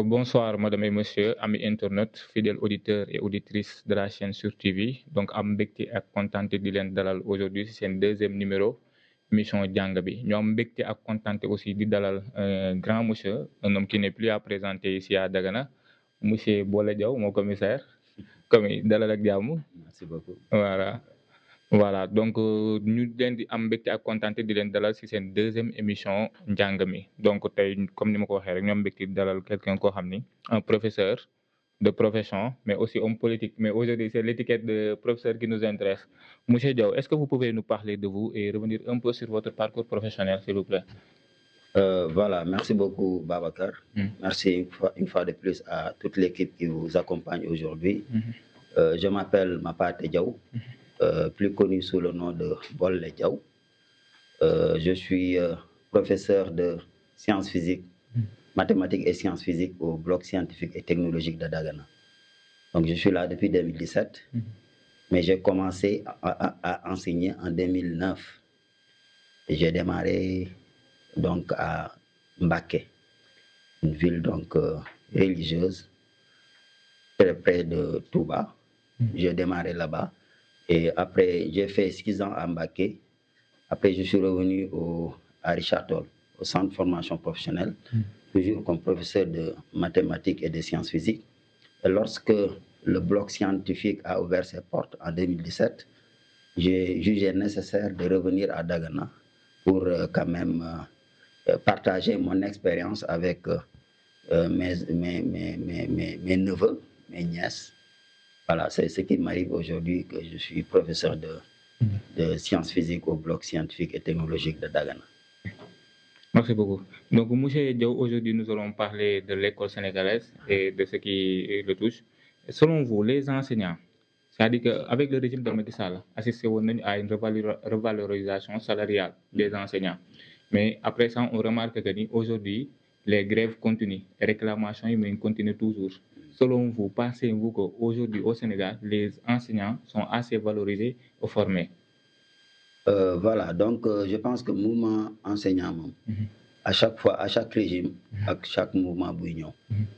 bonsoir, madame et monsieur, amis internautes, fidèles auditeurs et auditrices de la chaîne Sur TV. Donc, am mbégte ak contenté di leen dalal aujourd'hui c'est un deuxième numéro émission jàng bi. Ñu am mbégte ak contenté aussi di dalal un grand monsieur, un homme qui n'est plus à présenter ici à Dagana, monsieur Bolle Diaw, mon commissaire. Comme dalal ak jàmm. Merci beaucoup. Voilà donc ñu leen di am mbégte ak contenté di leen dalal ci seen deuxième émission njàng mi donc tey comme ni ma ko waxee rek ñoom mbégte di dalal quelqu'un koo xam ni un professeur de profession mais aussi homme politique mais aujourd'hui c'est l'étiquette de professeur qui nous intéresse. Monsieur Diaw, est-ce que vous pouvez nous parler de vous et revenir un peu sur votre parcours professionnel s'il vous plaît? Voilà, merci beaucoup Babacar. Merci une fois de plus à toute l'équipe qui vous accompagne aujourd'hui. Je m'appelle Mapate Diaw. Plus connu sous le nom de Bolle Diaw. Je suis professeur de sciences physiques, mathématiques et sciences physiques au bloc scientifique et technologique de Dagana. Donc je suis là depuis 2017, mais j'ai commencé à enseigner en 2009. Et j'ai démarré donc à Mbaké, une ville donc religieuse très près de Touba. J'ai démarré là-bas. Et après, j'ai fait 6 ans à Mbaké. Après, je suis revenu à Richard Toll, au centre de formation professionnelle, toujours comme professeur de mathématiques et de sciences physiques. Et lorsque le bloc scientifique a ouvert ses portes en 2017, j'ai jugé nécessaire de revenir à Dagana pour quand même partager mon expérience avec mes neveux, mes nièces. Voilà, c'est ce qui m'arrive aujourd'hui que je suis professeur de sciences physiques au bloc scientifique et technologique de Dagana. Merci beaucoup. Donc, monsieur Diaw, aujourd'hui nous allons parler de l'école sénégalaise et de ce qui le touche. Selon vous, les enseignants, c'est-à-dire qu'avec le régime de Macky Sall, assisté à une revalorisation salariale des enseignants. Mais après ça, on remarque qu'aujourd'hui, les grèves continuent, les réclamations continuent toujours. Selon vous, pensez-vous qu'aujourd'hui au Sénégal, les enseignants sont assez valorisés ou formés? Voilà, donc je pense que le mouvement enseignant, à chaque fois, à chaque régime, à chaque mouvement,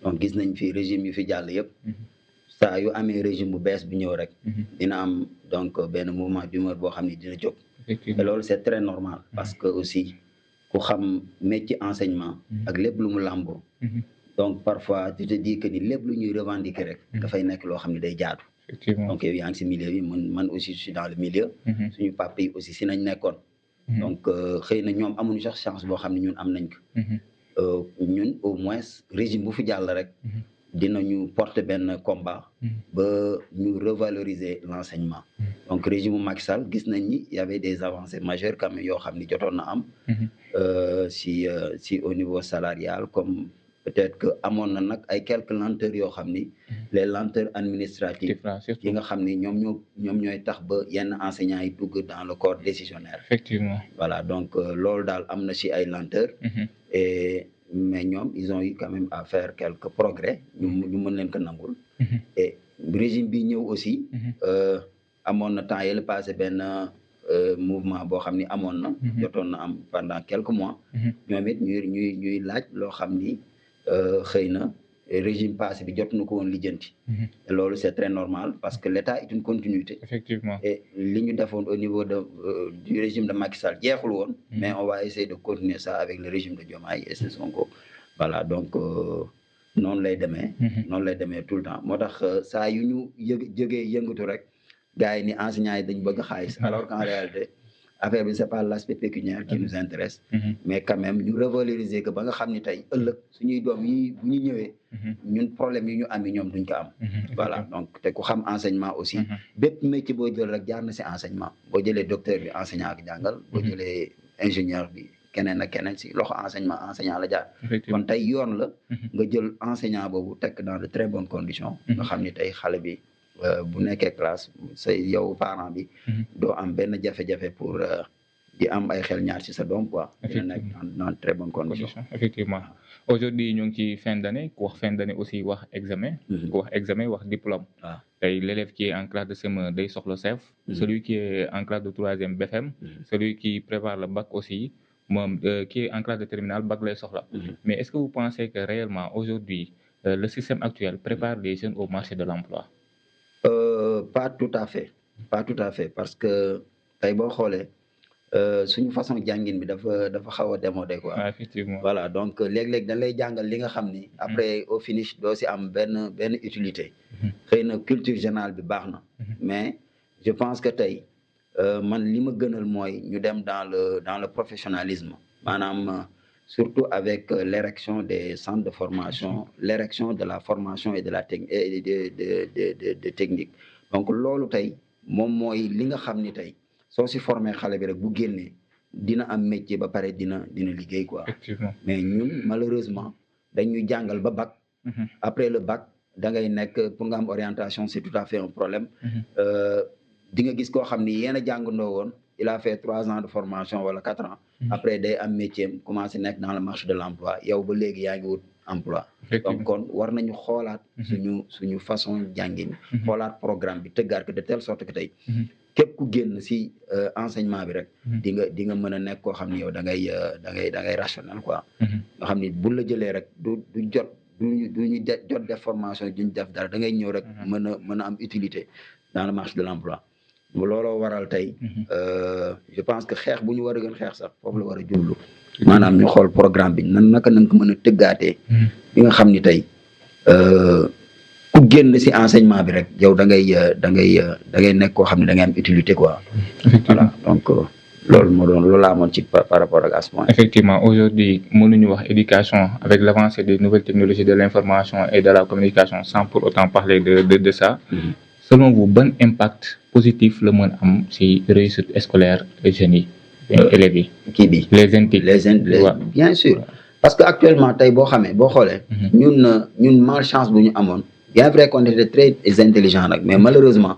donc gis nañ fi régime yu fi jàll yëpp saa yu amee régime bu bees bi ñëw rek dina am donc benn mouvement d'humeur boo xam ne dina jóg. Et loolu c'est très normal parce que aussi ku xam métier enseignement ak lépp lu mu làmboo. Donc parfois tu te dis que ni lépp lu ñuy revendiquer rek dafay nekk loo xam ne day jaadu. Donc yow yaa ngi si milieu bi man aussi je suis dans le milieu. Suñu papa yi aussi si nañ nekkoon. Donc xëy na ñoom amuñu sax chance boo xam ne ñun am nañ ko. Ñun au moins régime bu fi jàll rek dinañu porter benn combat ba ñu revaloriser l'enseignement. Donc régime Macky Sall gis nañ ni y avait des avancées majeures quand même yoo xam ni jotoon na am si au niveau salarial comme peut-être que amoon na nag ay quelques lenteurs yoo xam ni les lenteurs administratives yi nga xam ni ñoom ñooy tax ba yenn enseignants yi dugg dans le corps décisionnaire. Effectivement. Voilà, donc loolu daal am na si ay lenteurs. Mais ñoom ils ont eu quand même à faire quelques progrès ñu mën leen ko nangul. Et régime bi ñëw aussi amoon na temps yële passé benn mouvement boo xam ni amoon na jotoon na am pendant quelques mois ñoom it ñuy laaj loo xam ni xëy na régime passé bi jot na ko woon lijjanti. Et loolu c'est très normal parce que l'État est une continuité. Effectivement. Et li ñu defoon au niveau du régime de Macky Sall jeexul woon mais on va essayer de continuer ça avec le régime de Diomaye et c'est Sonko. Voilà, donc noonu lay demee tout le temps moo tax saa yu ñu jógee yëngatu rek gars yi ni enseignants yi dañ bëgg xaalis alors qu'en réalité affaire bi c'est pas l'aspect pécuniaire qui nous intéresse. Mais quand même ñu revaloriser que ba nga xam ni tey ëllëg suñuy doom yi bu ñu ñëwee ñun problème yi ñu am yi ñoom duñ ko am. Voilà, donc te ku xam enseignement aussi bépp métier boo jël rek jaar na si enseignement boo jëlee docteur bi enseignant ak jàngal boo jëlee ingénieur bi keneen ak keneen si loxo enseignant la jaar. Kon tey yoon la nga jël enseignant boobu tekk dans de très bonnes conditions nga xam ni tey xale bi bu nekkee classe say yow parent bi doo am benn jafe-jafe pour di am ay xel ñaar ci sa doom quoi. Dina nekk dans très bonnes conditions. Effectivement. Aujourd'hui ñu ngi ci fin d'année ku wax fin d'année aussi wax examen. Ku wax examen wax diplôme. Tey l'élève qui est en classe de CM1 day soxla CEF. Celui qui est en classe de troisième BFM. Celui qui prépare le bac aussi moom qui est en classe de terminale bac lay soxla. Mais est-ce que vous pensez que réellement aujourd'hui le système actuel prépare les jeunes au marché de l'emploi? Pas tout à fait parce que tey boo xoolee suñu façon jàngin bi dafa xaw a démodé quoi. Effectivement. Voilà donc léeg-léeg dañ lay jàngal li nga xam ni après au finish doo si am benn utilité. xëy na culture générale bi baax na. mais je pense que tey man li ma gënal mooy ñu dem dans le professionnalisme maanaam surtout avec l'érection des centres de formation, l'érection de la formation et de la technique. Donc loolu tey moom mooy li nga xam ni tey soo si formé xale bi rek bu génnee dina am métier ba pare dina liggéey quoi. Effectivement. Mais ñun malheureusement dañuy jàngal ba bac. Après le bac da ngay nekk pour nga am orientation c'est tout à fait un problème. di nga gis koo xam ni yéen a jàngandoo woon il a fait 3 ans de formation wala 4 ans. Après day am métier am commencé nekk dans le marché de l'emploi yow ba léegi yaa ngi wut emploi. Donc kon war nañu xoolaat suñu façon jàngin. xoolaat programme bi tëggaat ko de telle sorte que tey. képp ku génn si enseignement bi rek. di nga mën a nekk koo xam ni yow da ngay rationnel quoi. nga xam ni buñ la jëlee rek du jot def formation duñ def dara da ngay ñëw rek mën a am utilité dans le marché de l'emploi. looloo waral tey je pense que xeex bu ñu war a gën xeex sax foofu la war a jublu maanaam ñu xool programme bi naka nañ ko mën a tëggaatee bi nga xam ni tey ku génn si enseignement bi rek yow da ngay nekk koo xam ne da ngay am utilité quoi. Voilà donc loolu laa amoon ci par rapport ak à ce point. Effectivement aujourd'hui mënuñu wax éducation avec l'avancée des nouvelles technologies de l'information et de la communication sans pour autant parler de ça. Selon vous ban impact positif la mën am ci réussite scolaire jeunes yi élèves yi. kii bi les bien sûr parce que actuellement tey boo xoolee. ñun malchance bu ñu amoon. bien vrai qu'on était très intelligent nag mais malheureusement.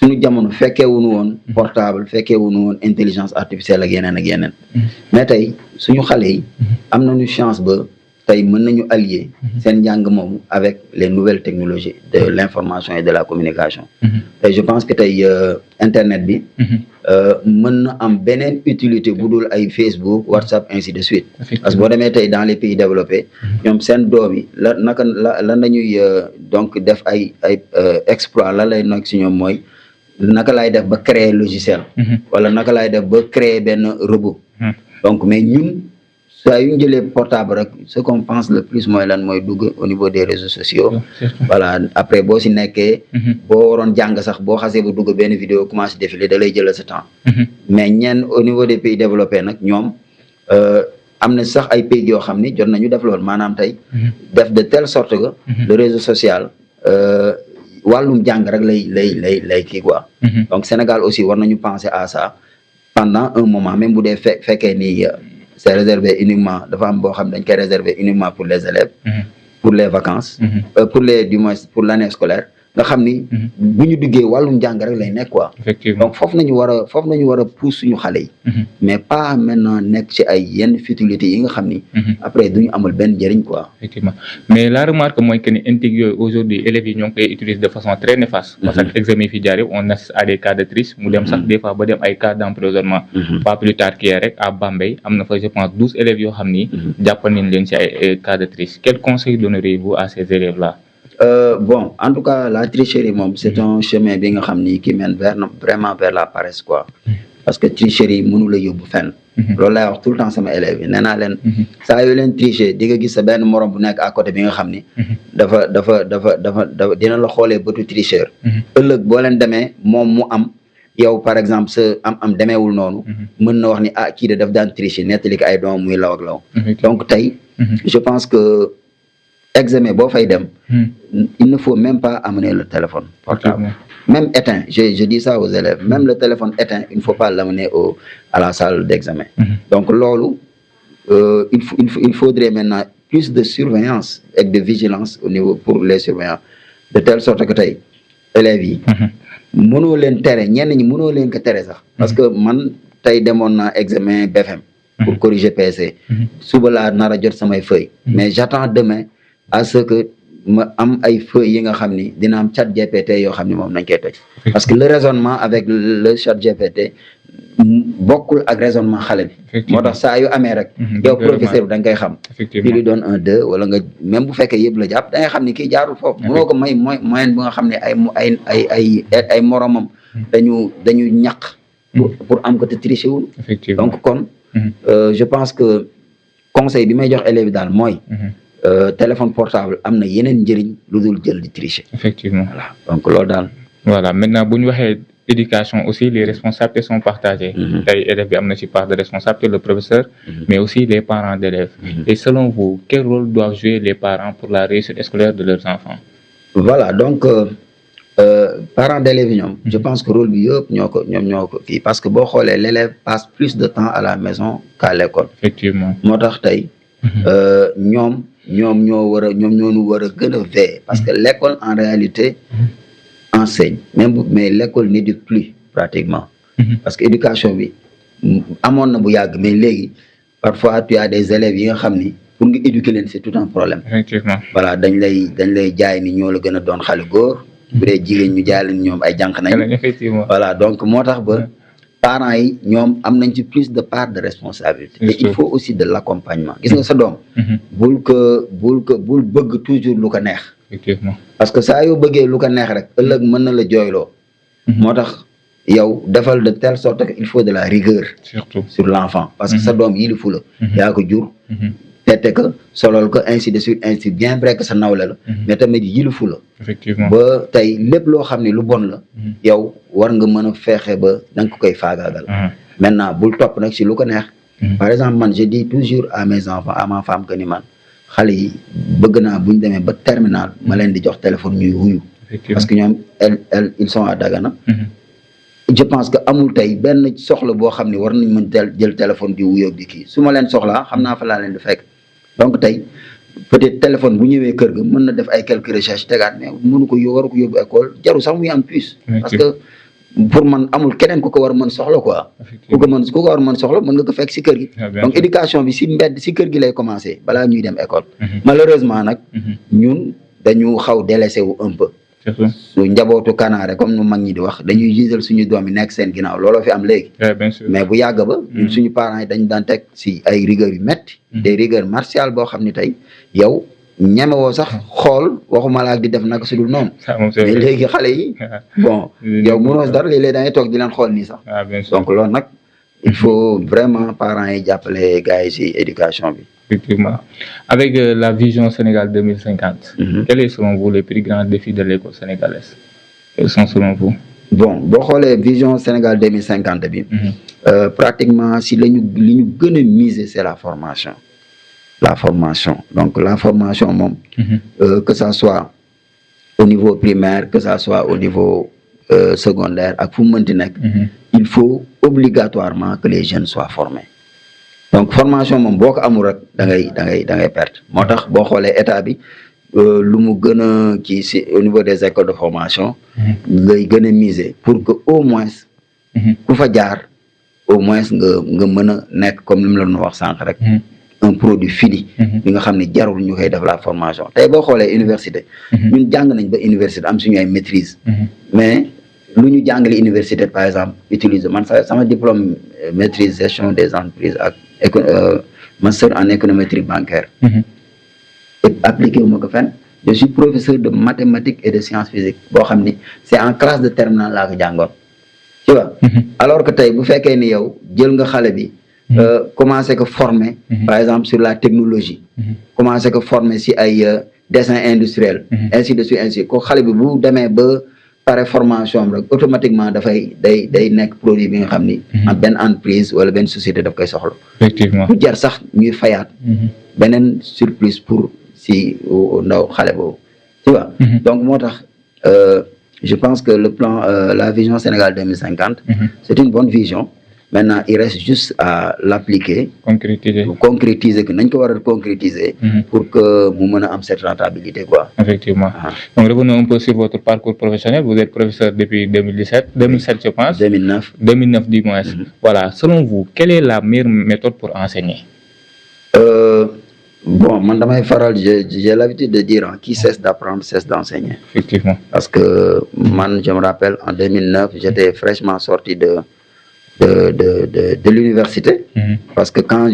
suñu jamono fekkee wuñu woon portable fekkee wuñu woon intelligence artificielle ak yeneen. mais tey suñu xale yi. am nañu chance ba. tey mën nañu allier seen njàng moomu avec les nouvelles technologies de l'information et de la communication. tey je pense que tey internet bi mën na am beneen utilité bu dul ay Facebook WhatsApp ainsi de suite. parce que boo demee tey dans les pays développés ñoom seen doom yi lan lañuy donc def ay exploit lan lay nekk si ñoom mooy naka lay def ba créer logiciel wala naka lay def ba créer benn robot. Donc mais ñun saa yu ñu jëlee portable rek ce qu'on pense le plus mooy lan mooy dugg au niveau des réseaux sociaux. Voilà après boo si nekkee. boo waroon jàng sax boo xasee ba dugg benn vidéo commencé défiler da lay jëlal sa temps. mais ñenn au niveau des pays développés nag ñoom am na sax ay pays yoo xam ni jot nañu def loolu maanaam tey. def de telle sorte que. le réseau social wàllum jàng rek lay kii quoi. Donc Sénégal aussi war nañu penser à ça pendant un moment même bu dee fekkee ni. C'est réservé uniquement dafa am boo xam dañ koy réserver uniquement pour les élèves. pour les vacances. du moins pour l'année scolaire nga xam ni. bu ñu duggee wàllum jàng rek lay nekk quoi. Effectivement donc foofu nañu war a pousse suñu xale yi. mais pas maintenant nekk ci ay yenn futilités yi nga xam ni. après duñu amal benn njëriñ quoi. Effectivement mais la remarque mooy que ni intig yooyu aujourd'hui élèves yi ñoo ngi koy utiliser de façon très néfaste. parce que examen yi fi jaar yëpp on assiste à des cas de triche mu dem sax des fois ba dem ay cas d'emprisonnement. pas plus tard qu'hier rek à Bambey am na fa je pense 12 élèves yoo xam ni. jàppal nañ leen ci ay cas de triche quel conseil donneriez-vous à ces élèves là. Bon en tout cas la tricherie moom c'est un chemin bi nga xam ni qui mène vraiment vers la paresse quoi. parce que tricherie mënu la yóbbu fenn. loolu lay wax tout le temps sama élèves yi nee naa leen. saa yoo leen tricher di nga gis sa benn morom bu nekk à côté bi nga xam ni. dafa dina la xoolee bëtu tricheur. ëllëg boo leen demee moom mu am yow par exemple sa am demeewul noonu. mën na wax ni kii de daf daan tricher nettali ko ay doom muy law ak law. donc tey je pense que. examen boo fay dem il ne faut même pas amener le téléphone portable même éteint je dis ça aux élèves même le téléphone éteint il ne faut pas l'amener à la salle d'examen. Donc loolu il faudrait maintenant plus de surveillance et de vigilance au niveau pour les surveillants de telle sorte que tey élèves yi mënoo leen tere ñenn ñi mënoo leen ko tere sax parce que man tey demoon naa examen BFM pour corriger PC suba laa nar a jot samay feuilles mais j'attends demain à ce que ma am ay feuilles yi nga xam ni dina am chat GPT yoo xam ni moom nañ koy toj parce que le raisonnement avec le chat GPT bokkul ak raisonnement xale bi. moo tax saa yu amee rek. yow professeur bi da nga koy xam. effectivement li doon 1 2 wala nga même bu fekkee yëpp la jàpp da ngay xam ni kii jaarul foofu. mënoo ko may moyen bu nga xam ne ay moromam. dañu ñaq. pour am ko te tricher wul. donc kon. je pense que conseil bi may jox élèves daal mooy. téléphone portable am na yeneen njëriñ lu dul jël di tricher. effectivement voilà donc loolu daal. voilà maintenant bu ñu waxee éducation aussi les responsabilités sont partagées. tey élève bi am na ci part de responsabilité le professeur. mais aussi les parents d'élèves. Et selon vous quel rôle doivent jouer les parents pour la réussite scolaire de leurs enfants? Voilà donc parents d'élèves ñoom. je pense que rôle bi yëpp ñoo ko kii parce que boo xoolee l'élève passe plus de temps à la maison qu'à l'école. effectivement moo tax tey. ñoom ñoo war a gën a veiller parce que l'école en réalité enseigne mais l'école n'éduque plus pratiquement. parce que éducation bi amoon na bu yàgg mais léegi parfois tu as des élèves yi nga xam ni pour nga éduquer leen c'est tout un problème. effectivement voilà dañ lay jaay ni ñoo la gën a doon xale góor. bu dee jigéen ñu jaay leen ñoom ay jànq nañ. effectivement voilà donc moo tax ba. parents yi ñoom am nañ ci plus de part de responsabilité. et il faut aussi de l'accompagnement gis nga sa doom. bul bëgg toujours lu ko neex. effectivement parce que saa yoo bëggee lu ko neex rek ëllëg mën na la jooyloo. moo tax yow defal de telle sorte que il faut de la rigueur. surtout sur l'enfant parce que sa doom yilifu la. yaa ko jur. tette ko solol ko ainsi de suite ainsi bien vrai que sa nawle la. mais tamit yilifu la. effectivement ba tey lépp loo xam ne lu bon la. yow war nga mën a fexe ba da nga ko koy faagaagal. maintenant bul topp nag si lu ko neex. par exemple man je dis toujours à mes enfants à ma femme que ni man xale yi bëgg naa bu ñu demee ba terminal ma leen di jox téléphone ñuy wuyu. parce que ñoom ils sont à Dagana. je pense que amul tey benn soxla boo xam ne war nañ mën jël téléphone di wuyoo di kii su ma leen soxlaa xam naa fa laa leen di fekk. donc tey peut-être téléphone bu ñëwee kër ga mën na def ay quelques recherches tegaat mais mënu ko waru ko yóbbu école jaru sax muy am puce. parce que pour man amul keneen ku ko war a mën soxla quoi. ku ko war a mën soxla mën nga ko fekk si kër gi. donc éducation bi si kër gi lay commencer balaa ñuy dem école. malheureusement nag. ñun dañu xaw délaissé wu un peu. su njabootu kanaare comme nu mag ñi di wax dañuy gisal suñu doom yi nekk seen ginnaaw looloo fi am léegi. mais bu yàgg ba. ñun suñu parents yi dañ daan teg si ay rigueur yu métti. des rigueurs martiales boo xam ni tey yow ñemewoo sax xool waxuma la ak di def naka su dul noonu. mais léegi xale yi. bon yow mënoo dara léeg-léeg da ngay toog di leen xool nii sax. donc loolu nag il faut vraiment parents yi jàppale gars yi si éducation bi. Effectivement. Avec la vision Sénégal 2050, quels sont selon vous les plus grands défis de l'école sénégalaise? Quels sont selon vous? Bon, boo xoolee vision Sénégal 2050 bi. Pratiquement si li ñu gën a miser c'est la formation. La formation donc la formation moom. Que ça soit au niveau primaire que ça soit au niveau secondaire ak fu mu mënti nekk. il faut obligatoirement que les jeunes soient formés. donc formation moom boo ko amul rek da ngay perte moo tax boo xoolee état bi lu mu gën a kii si au niveau des écoles de formation. lay gën a miser pour que au moins. ku fa jaar au moins nga mën a nekk comme li mu la doon wax sànq rek. un produit fini. bi nga xam ne jarul ñu koy def la formation tey boo xoolee université. ñun jàng nañ ba université am suñu ay maîtrise. mais lu ñu jàngale université par exemple utiliser man sama diplôme maîtrise gestion des entreprises ak. master en économétrie bancaire. et appliqué wu ma ko fenn je suis professeur de mathématiques et de sciences physiques boo xam ni c'est en classe de terminale laa ko jàngoon. tu vois. alors que tey bu fekkee ni yow jël nga xale bi. commencé ko former. par exemple sur la technologie. commencé ko former si ay dessin industriel. ainsi de suite ainsi ko xale bi bu demee ba. pare formation am rek automatiquement day nekk produit bi nga xam ni. benn entreprise wala benn société daf koy soxla. effectivement bu jar sax ñuy fayaat. beneen surplus pour si ndaw xale boobu. tu vois. donc moo tax je pense que le plan la vision Sénégal 2050. c'est une bonne vision. maintenant il reste juste à l'appliquer. concrétiser que nañ ko war a concrétiser. pour que mu mën a am cette rentabilité quoi. effectivement donc revenons un peu sur votre parcours professionnel vous êtes professeur depuis 2017 je pense. 2009 du moins. voilà selon vous quelle est la meilleure méthode pour enseigner? Bon man damay faral j'ai l'habitude de dire qui cesse d'apprendre cesse d'enseigner. effectivement parce que man je me rappelle en 2009 j'étais fraîchement sorti de de l'université, parce que quand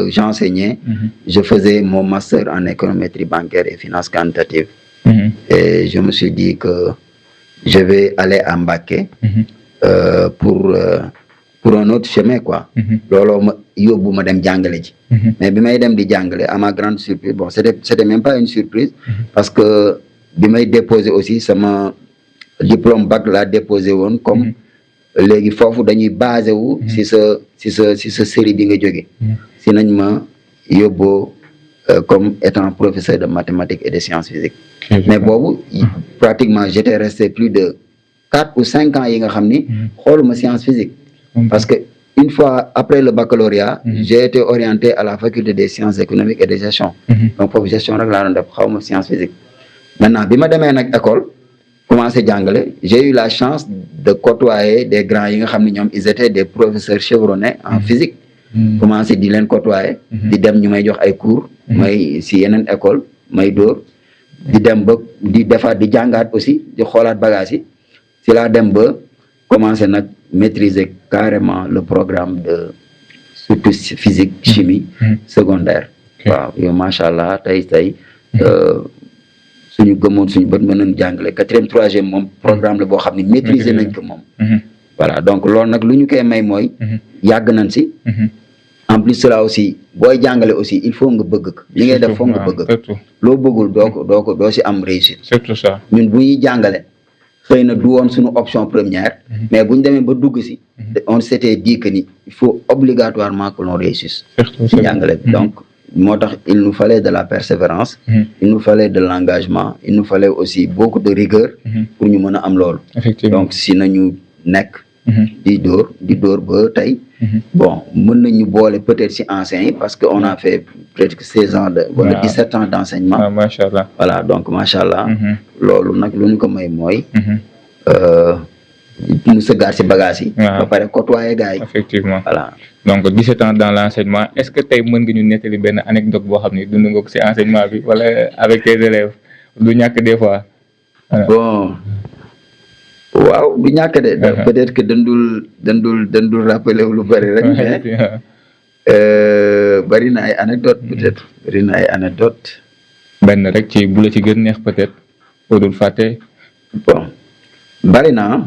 j'enseignais, je faisais mon master en économétrie bancaire et finance quantitative. Et je me suis dit que je vais aller à Mbacké pour un autre chemin, quoi. Lolo ma yóbbu ma dem jàngale ji. Mais bi may dem di jàngale, à ma grande surprise, bon, c'était même pas une surprise, parce que bi may déposé aussi sama diplôme bac laa déposé woon comme léegi foofu dañuy basé wu si sa série bi nga jóge si nañ ma yóbboo comme étant professeur de mathématiques et de sciences physiques. Mais boobu pratiquement j'étais resté plus de 4 ou 5 ans yi nga xam ni xooluma sciences physiques, parce que une fois après le baccalauréat j'ai été orienté à la faculté des sciences économiques et de gestion. Donc foofu gestion rek laa doon def xawma sciences physiques. Maintenant bi ma demee nag école commencé jàngale, j'ai eu la chance de côtoyer des grands yi nga xam ne ñoom ils étaient des professeurs chevronnés en physique. Commencé di leen côtoyer, di dem ñu may jox ay cours may si yeneen école may dóor di dem ba di defaat di jàngaat aussi di xoolaat bagages yi si laa dem ba commencé nag maîtriser carrément le programme de surtout physique chimie secondaire. Waaw yow macha allah tey suñu gëmoon suñu bët mën nañu jàngale 4e 3e moom programme la boo xam ne maîtriser nañ ko moom. Voilà donc loolu nag lu ñu koy may mooy yàgg nañ si. En plus cela aussi booy jàngale aussi il faut nga bëgg ko li ngay def foog nga bëgg ko loo bëggul doo si am réussite. Surtout ça. ñun bu ñuy jàngale xëy na du woon suñu option première, mais bu ñu demee ba dugg si on s'était dit que ni il faut obligatoirement que l'on réussisse si jàngale bi. Donc moo tax il nous fallait de la persévérance, il nous fallait de l'engagement, il nous fallait aussi beaucoup de rigueur pour ñu mën a am loolu. Donc si nañu nekk di dóor ba tey bon mën nañu boole peut-être si enseignants yi parce que on a fait presque 16 ans wala 17 ans d'enseignement. Macha allah. Voilà donc macha allah. loolu nag lu ñu ko may mooy mu sëggaat si bagages yi. ba pare côtoyer gars yi. Effectivement. Voilà. Donc 17 ans dans l'enseignement, est-ce que tey mën nga ñu nettali benn anecdote boo xam ne dund nga ko si enseignement bi wala avec tes élèves du ñàkk des fois. Bon waaw du ñàkk de. Peut-être que dandul rappeler lu bari rek. Mais bari na ay anecdote peut-être. Bari na ay anecdote. benn rek ci bu la ci gën neex peut-être boo dul fàtte. Bon bari na.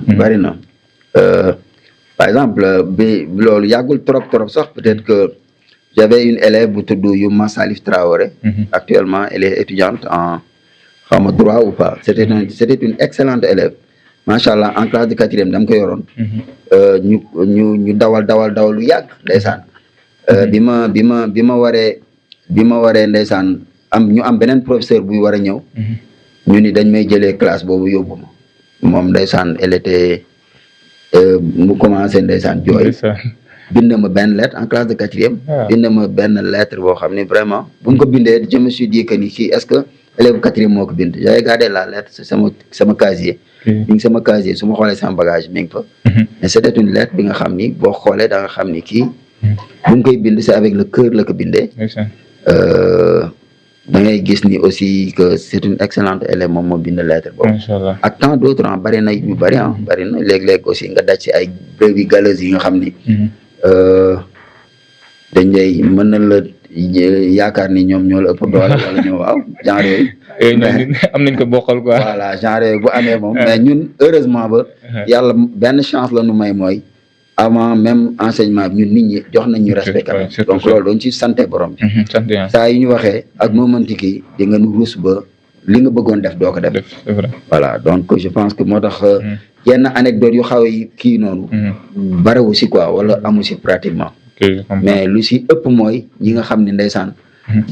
Par exemple bi loolu yàggul trop sax peut-être que j'avais une élève bu tudd Youma Salif Traoré. Actuellement elle est étudiante en xawma droit ou pas. C'était une excellente élève. Macha allah en classe de 4e dama ko yoroon. ñu dawal lu yàgg ndeysaan. bi ma waree ndeysaan ñu am beneen professeur buy war a ñëw. ñu ni dañ may jëlee classe boobu yóbbu ma moom ndeysaan elle était mu commencé ndeysaan jooy. bind ma benn lettre en classe de 4e. bind ma benn lettre boo xam ne vraiment bu ñu ko bindee je me suis dit que ni kii est-ce que élève 4e moo ko bind. J'avais gardé la lettre sama casier. mi ngi sama casier su ma xoolee sama bagage mi ngi fa. Mais c'était une lettre bi nga xam ni boo xoolee da nga xam ni kii. bu ñu koy bind c'est avec le cœur la ko bindee. da ngay gis ni aussi que c'est une excellente élève moom moo bind lettre boobu. Ak tant d'autres bari na yu bari na léeg-léeg aussi nga daj ci ay brebis galeuses yi nga xam ni. dañ lay mën na la yaakaar ni ñoom ñoo la ëpp doole wala ñoo waaw genre yooyu. am nañ ko bokkal quoi. Voilà genre yooyu bu amee moom mais ñun heureusement ba. yàlla benn chance la nu may mooy. avant même enseignement bi ñun nit ñi jox nañ ñu respect quand même. Donc loolu doon ci santé borom bi. saa yu ñu waxee ak momenti kii di nga nu ruus ba li nga bëggoon def doo ko def. C'est vrai. Voilà donc je pense que moo tax yenn anecdote yu xaw yi kii noonu. bariwu si quoi wala amu si pratiquement. Mais lu si ëpp mooy ñi nga xam ne ndeysaan.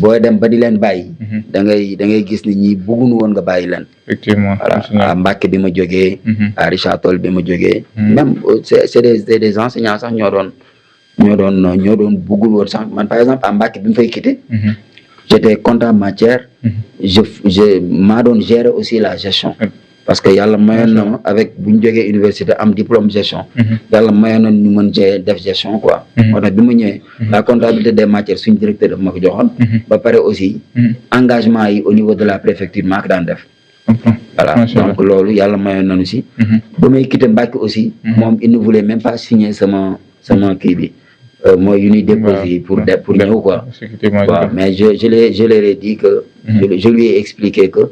booy dem ba di leen bàyyi. da ngay gis ni ñi bëgguñu woon nga bàyyi leen. Effectivement. Voilà à Mbacké bi ma jógee. à Richard Toll bi ma jógee. même c'est des enseignants sax ñoo doon bëggul woon sax man par exemple à Mbacké bi ma fay quitté. j'étais comptable matière. je maa doon gérer aussi la gestion. parce que yàlla mayoon na ma avec bu ñu jógee université am diplôme gestion. yàlla mayoon na ñu mën def gestion quoi. moo tax bi ma ñëwee. la comptabilité des matières suñu directeur daf ma ko joxoon. ba pare aussi. engagement yi au niveau de la préfecture maa ko daan def. voilà donc loolu yàlla mayoon nañu si. ba may quitté Mbacké aussi. moom il ne voulait même pas signer sama kii bi. mooy yu ñuy déposé pour ñëw quoi. waaw mais je leur ai dit que. je lui ai expliqué que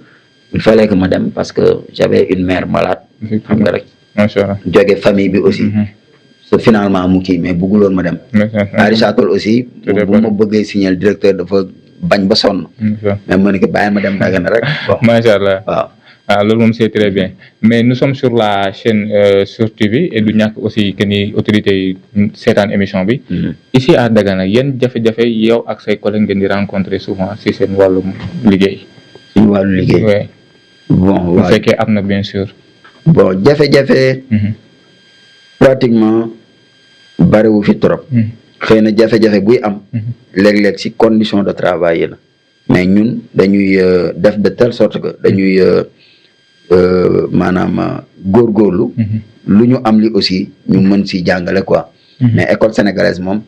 il fallait que ma dem parce que j'avais une mère malade. xam nga rek. macha allah jóge famille bi aussi. so finalement mu kii mais bëgguloon ma dem. Richard Toll aussi. bu ma bëggee signer directeur dafa bañ ba sonn. mais ma ne ko bàyyi ma dem Dagana rek. bon macha allah waaw. ah loolu moom c'est très bien mais nous sommes sur la chaîne sur TV et du ñàkk aussi que ni autorités yi seetaan émission bi. ici à Dagana yan jafe-jafe yow ak say collègues ngeen di rencontrer souvent si seen wàllum liggéey. suñu wàllu liggéey. oui bon bu fekkee am na bien sûr. bon jafe-jafe. pratiquement bariwu fi trop. xëy na jafe-jafe buy am. léeg-léeg si condition de travail yi la. mais ñun dañuy def de telle sorte que dañuy maanaam góorgóorlu. lu ñu am li aussi ñu mën si jàngale quoi. mais école sénégalaise moom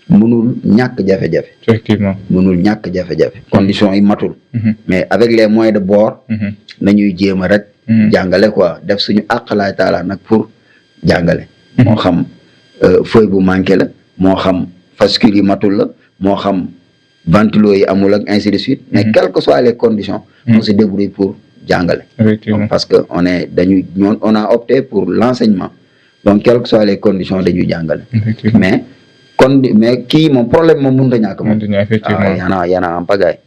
mënul ñàkk jafe-jafe. effectivement mënul ñàkk jafe-jafe. conditions yi matul. mais avec les moyens de bord. nañuy jéem a rek. jàngale quoi def suñu àqalaay taala nag pour jàngale. moo xam feuille bu manqué la moo xam fascicule yi matul la moo xam ventilo yi amul ak ainsi de suite mais quelles que soient les conditions. on se débrouille pour jàngale. effectivement parce que on a opté pour l'enseignement donc quelles que soient les conditions dañuy jàngale. mais kii moom problème moom mënut a ñàkk moom. effectivement yana en pagaille.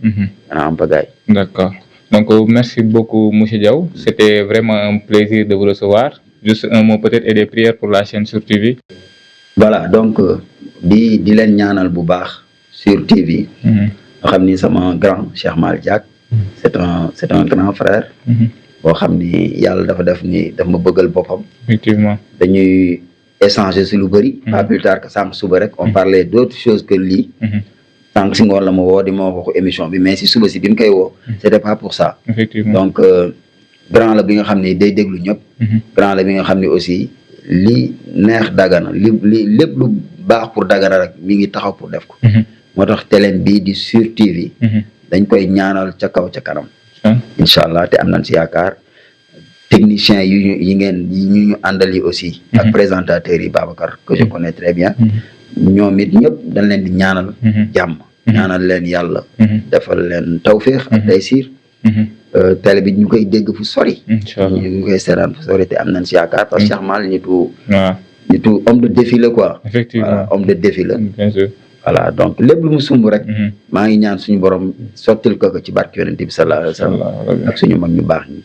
yana en pagaille. d'accord donc merci beaucoup monsieur Diaw c'était vraiment un plaisir de vous recevoir. Juste un mot peut-être et des prières pour la chaîne sur TV. Voilà donc di leen ñaanal bu baax sur TV. nga xam ni sama grand Cheikh Mal Diack. c'est un grand frère. boo xam ni yàlla dafa def ni daf ma bëggal boppam. effectivement dañuy échanger si lu bëri. pas plus tard que sànq suba rek on parlait d'autres choses que lii. sànq si ngoon la ma woo di ma waxu émission bi mais si suba si bi mu koy woo. c'était pas pour ça. effectivement donc. grand la bi nga xam ne day déglu ñëpp. grand la bi nga xam ne aussi li neex Dagana li lépp lu baax pour Dagana rek mi ngi taxaw pour def ko. moo tax télé bii di Sur TV. dañ koy ñaanal ca kaw ca kanam. incha allah te am nañ si yaakaar techniciens yi ñu àndal yi aussi. ak présentateurs yi Babacar que je connais très bien. ñoom it ñëpp dañ leen di ñaanal. jàmm ñaanal leen yàlla. defal leen tawféex ak taysiir. télé bi ñu koy dégg fu sori. inchallah ñu koy seetaan fu sori te am nañ si yaakaar parce que Cheikh Mal nitu homme de défi la quoi. effectivement voilà homme de défi la. bien sûr. voilà donc lépp lu mu sumb rek. maa ngi ñaan suñu borom sottil ko ci barke Yonent bi sallallahu alayhi wa sallam ak suñu mag ñu baax ñi.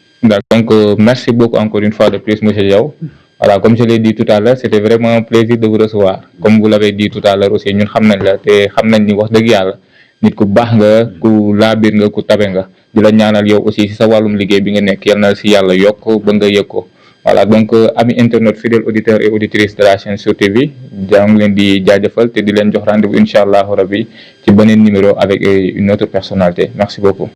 donc merci beaucoup encore une fois de plus monsieur Diaw. Voilà, comme je l'ai dit tout à l'heure, c'était vraiment un plaisir de vous recevoir. Comme vous l'avez dit tout à l'heure aussi, ñun xam nañ la te xam nañ ni wax dëgg yàlla nit ku baax nga ku laabir nga ku tabe nga di la ñaanal yow aussi si sa wàllum liggéey bi nga nekk yal na si yàlla yokk ba nga yëg ko. Voilà donc amis internautes fidèles auditeurs et auditrices de la chaîne Sur TV jaa ngi leen di jaajëfal te di leen jox rendez-vous incha allahu rabbi ci beneen numéro avec une autre personnalité merci beaucoup.